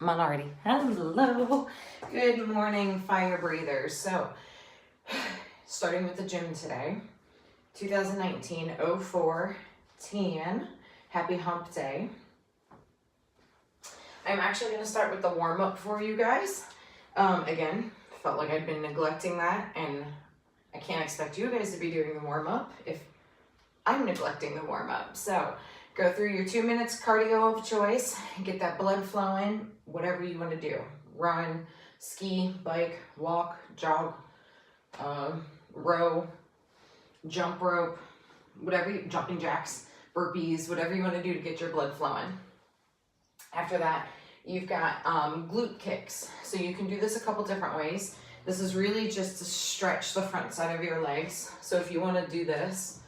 I'm on already. Hello. Good morning, fire breathers. So, starting with the gym today, 2019-04-10. Happy hump day. I'm actually going to start with the warm-up for you guys. Again, felt like I'd been neglecting that, and I can't expect you guys to be doing the warm-up if I'm neglecting the warm-up. So, go through your 2 minutes cardio of choice, get that blood flowing, whatever you want to do. Run, ski, bike, walk, jog, row, jump rope, whatever, jumping jacks, burpees, whatever you want to do to get your blood flowing. After that, you've got glute kicks. So you can do this a couple different ways. This is really just to stretch the front side of your legs. So if you want to do this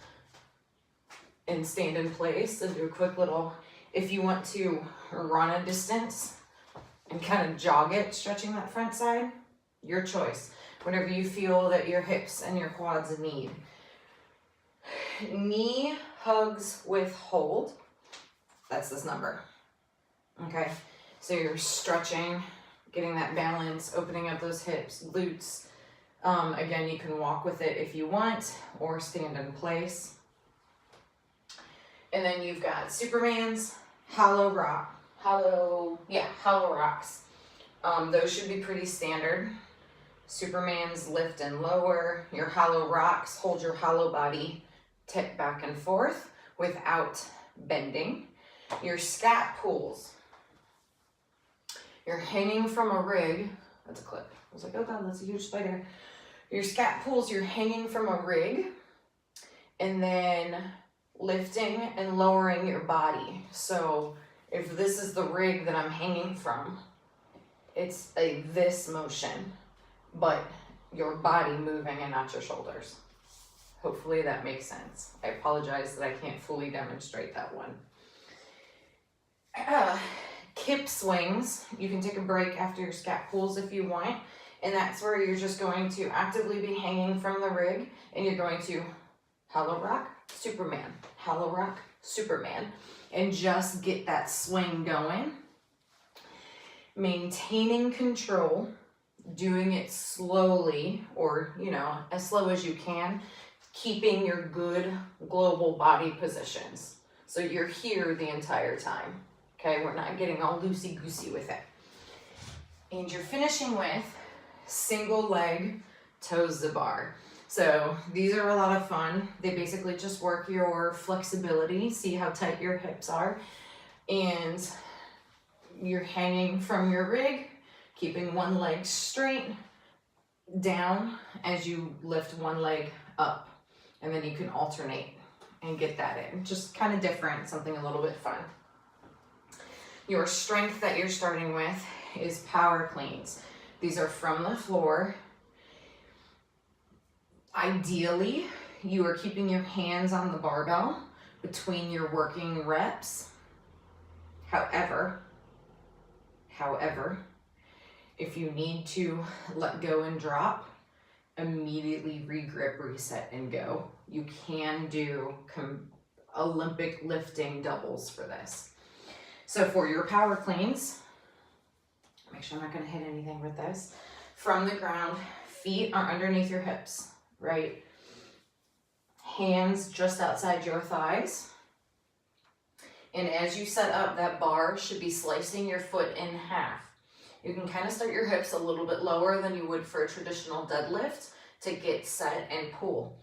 and stand in place and do a quick little, if you want to run a distance and kind of jog it, stretching that front side, your choice. Whatever you feel that your hips and your quads need. Knee hugs with hold. That's this number. Okay, so you're stretching, getting that balance, opening up those hips, glutes. Again, you can walk with it if you want, or stand in place. And then you've got Superman's hollow rocks. Those should be pretty standard. Superman's lift and lower. Your hollow rocks, hold your hollow body, tip back and forth without bending. Your Scap pulls. You're hanging from a rig. That's a clip. I was like, oh God, that's a huge spider. Your Scap pulls, you're hanging from a rig, and then lifting and lowering your body. So if this is the rig that I'm hanging from, it's a this motion, but your body moving and not your shoulders. Hopefully that makes sense. I apologize that I can't fully demonstrate that one. Kip swings. You can take a break after your Scap pulls if you want, and that's where you're just going to actively be hanging from the rig, and you're going to hollow rock, Superman, hollow rock, Superman, and just get that swing going. Maintaining control, doing it slowly, or, as slow as you can, keeping your good global body positions. So you're here the entire time, okay? We're not getting all loosey-goosey with it. And you're finishing with single leg toes to bar. So these are a lot of fun. They basically just work your flexibility, see how tight your hips are, and you're hanging from your rig, keeping one leg straight down as you lift one leg up, and then you can alternate and get that in. Just kind of different, something a little bit fun. Your strength that you're starting with is power cleans. These are from the floor. Ideally, you are keeping your hands on the barbell between your working reps. However, if you need to let go and drop, immediately regrip, reset, and go. You can do Olympic lifting doubles for this. So for your power cleans, make sure I'm not going to hit anything with this. From the ground, feet are underneath your hips, right? Hands just outside your thighs. And as you set up, that bar should be slicing your foot in half. You can kind of start your hips a little bit lower than you would for a traditional deadlift to get set and pull.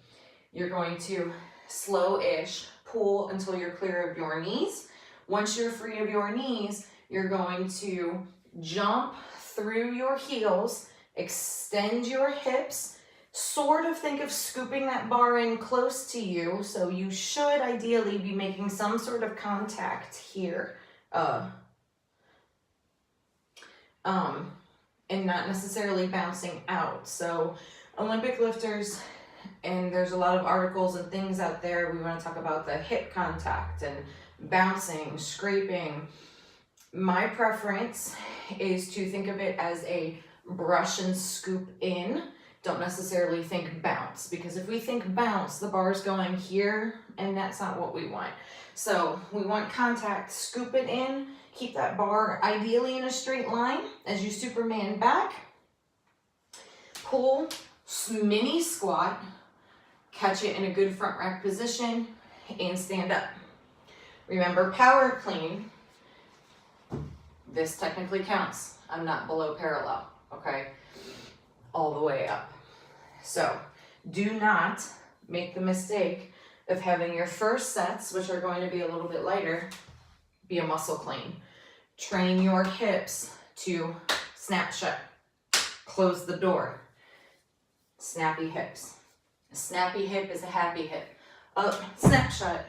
You're going to slow-ish pull until you're clear of your knees. Once you're free of your knees, you're going to jump through your heels, extend your hips, sort of think of scooping that bar in close to you. So you should ideally be making some sort of contact here. And not necessarily bouncing out. So Olympic lifters, and there's a lot of articles and things out there, we want to talk about the hip contact and bouncing, scraping. My preference is to think of it as a brush and scoop in Don't necessarily think bounce, because if we think bounce, the bar's going here, and that's not what we want. So we want contact, scoop it in, keep that bar ideally in a straight line as you Superman back. Pull, mini squat, catch it in a good front rack position, and stand up. Remember, power clean, this technically counts. I'm not below parallel, okay? All the way up. So do not make the mistake of having your first sets, which are going to be a little bit lighter, be a muscle clean. Train your hips to snap shut, close the door. Snappy hips. A snappy hip is a happy hip. Up, snap shut,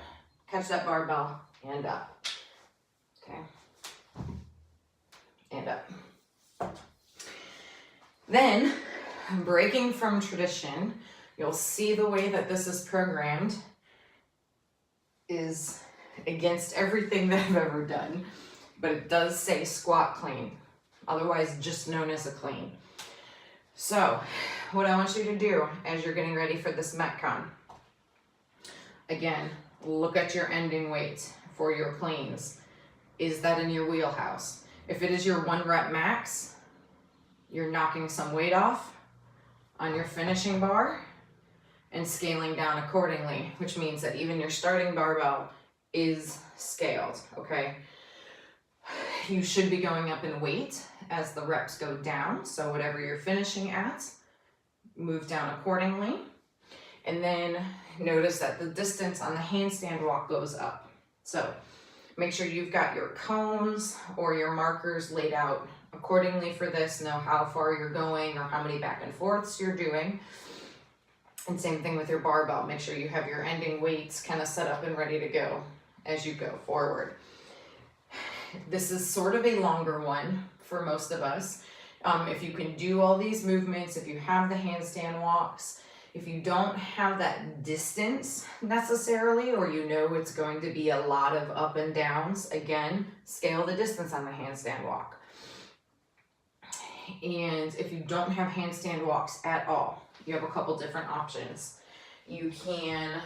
catch that barbell, and up. Okay. And up. Then, breaking from tradition, you'll see the way that this is programmed is against everything that I've ever done, but it does say squat clean, otherwise just known as a clean. So, what I want you to do as you're getting ready for this Metcon, again, look at your ending weight for your cleans. Is that in your wheelhouse? If it is your 1 rep max, you're knocking some weight off on your finishing bar and scaling down accordingly, which means that even your starting barbell is scaled, okay? You should be going up in weight as the reps go down, so whatever you're finishing at, move down accordingly. And then notice that the distance on the handstand walk goes up. So make sure you've got your cones or your markers laid out accordingly for this, know how far you're going or how many back and forths you're doing. And same thing with your barbell. Make sure you have your ending weights kind of set up and ready to go as you go forward. This is sort of a longer one for most of us. If you can do all these movements, if you have the handstand walks, if you don't have that distance necessarily, or you know it's going to be a lot of up and downs, again, scale the distance on the handstand walk. And if you don't have handstand walks at all, you have a couple different options. You can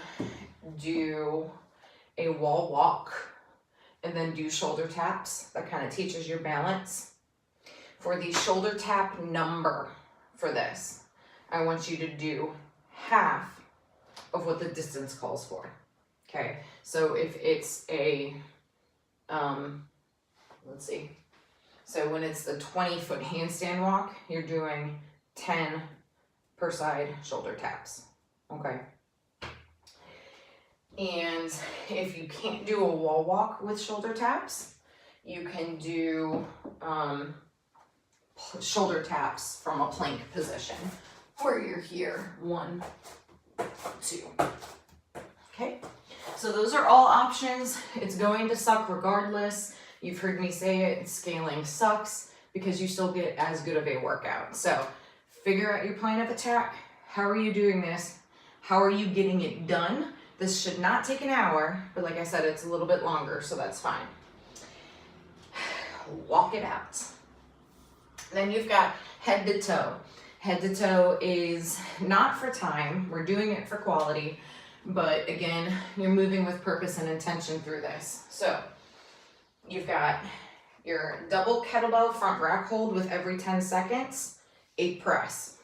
do a wall walk and then do shoulder taps. That kind of teaches your balance. For the shoulder tap number for this, I want you to do half of what the distance calls for. Okay, so if it's a, let's see. So when it's the 20-foot handstand walk, you're doing 10 per side shoulder taps, okay? And if you can't do a wall walk with shoulder taps, you can do shoulder taps from a plank position, where you're here, 1, 2. Okay, so those are all options. It's going to suck regardless. You've heard me say it, scaling sucks because you still get as good of a workout. So figure out your plan of attack. How are you doing this? How are you getting it done? This should not take an hour, but like I said, it's a little bit longer, so that's fine. Walk it out. Then you've got head to toe. Head to toe is not for time. We're doing it for quality, but again, you're moving with purpose and intention through this. So you've got your double kettlebell front rack hold with every 10 seconds, a press.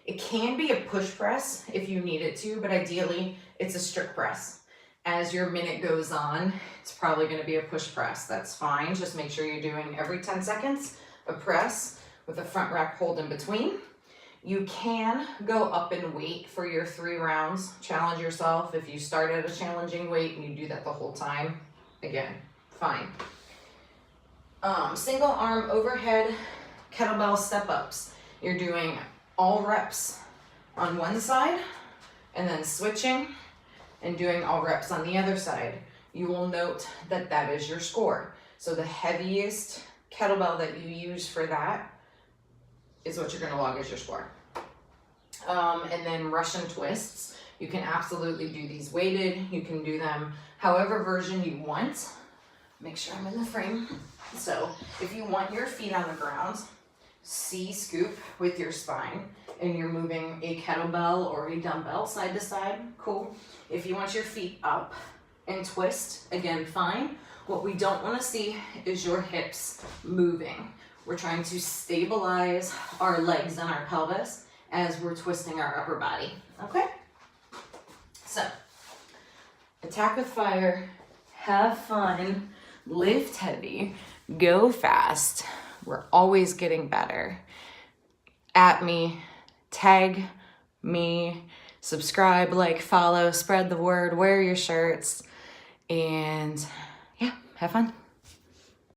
It can be a push press if you need it to, but ideally it's a strict press. As your minute goes on, it's probably going to be a push press. That's fine. Just make sure you're doing every 10 seconds a press with a front rack hold in between. You can go up in weight for your 3 rounds. Challenge yourself. If you start at a challenging weight and you do that the whole time, again, fine. Single arm overhead kettlebell step ups. You're doing all reps on one side and then switching and doing all reps on the other side. You will note that that is your score. So the heaviest kettlebell that you use for that is what you're going to log as your score. And then Russian twists. You can absolutely do these weighted. You can do them however version you want. Make sure I'm in the frame. So if you want your feet on the ground, C scoop with your spine, and you're moving a kettlebell or a dumbbell side to side, cool. If you want your feet up and twist, again, fine. What we don't want to see is your hips moving. We're trying to stabilize our legs and our pelvis as we're twisting our upper body, okay? So, attack with fire, have fun, lift heavy, go fast. We're always getting better. At me, tag me, subscribe, like, follow, spread the word, wear your shirts, and yeah, have fun.